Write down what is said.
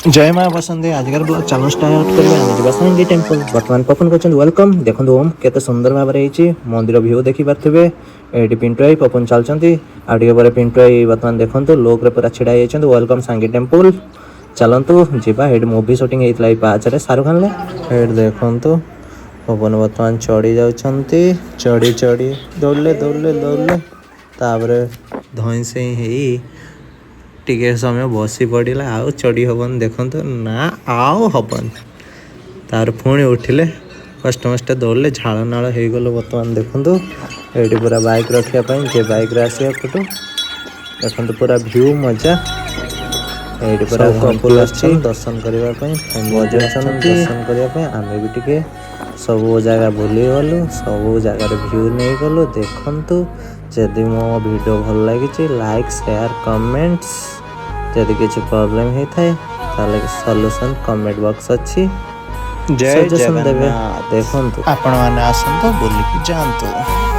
जय माँ बसंती आजकल ब्लॉग चैनल स्टार्ट करबे बसंती टेंपल वर्तमान पपन करछन वेलकम देखंतु ओम केते सुंदर भाबरे हिची मंदिर व्यू देखि पारथिबे एडी पिंटू भाई पपन चलचंती आ टिके परे पिंटू भाई वर्तमान देखंतु लोक रे पूरा छिडा जायछन वेलकम सांगी टेंपल चलंतु जिबा एडी मूवी शूटिंग हेतला ई पाचरे शाहरुख खान ले एडी देखंतु पपन वर्तमान चढ़ी जाउछंती चढ़ी चढ़ी दौड़ले दौड़ले दौड़ले ताबरे धई से हेई टिके समय बसी पड़ा आउ चढ़ी हबन देखो ना आउ हबन तार पुणी उठिले कष्ट मष्ट दौड़े झाड़ नाल हो गल बर्तमान देखो ये पूरा बाइक रखापी जे बाइक आसा फोटो देखो पूरा व्यू मजा ये पूरा कपुल दर्शन करने दर्शन करने आम भी टिके सब जगह बुली गलु सब जगार व्यू नहीं गलु देखु जदि मो वीडियो भल लगी लाइक शेयर कमेंट्स जदि किसी प्रॉब्लम होता है ताले सॉल्यूशन कमेंट बॉक्स अच्छी जय जगन्नाथ देखो आपण माने आसंतो बोलिकी जानतो।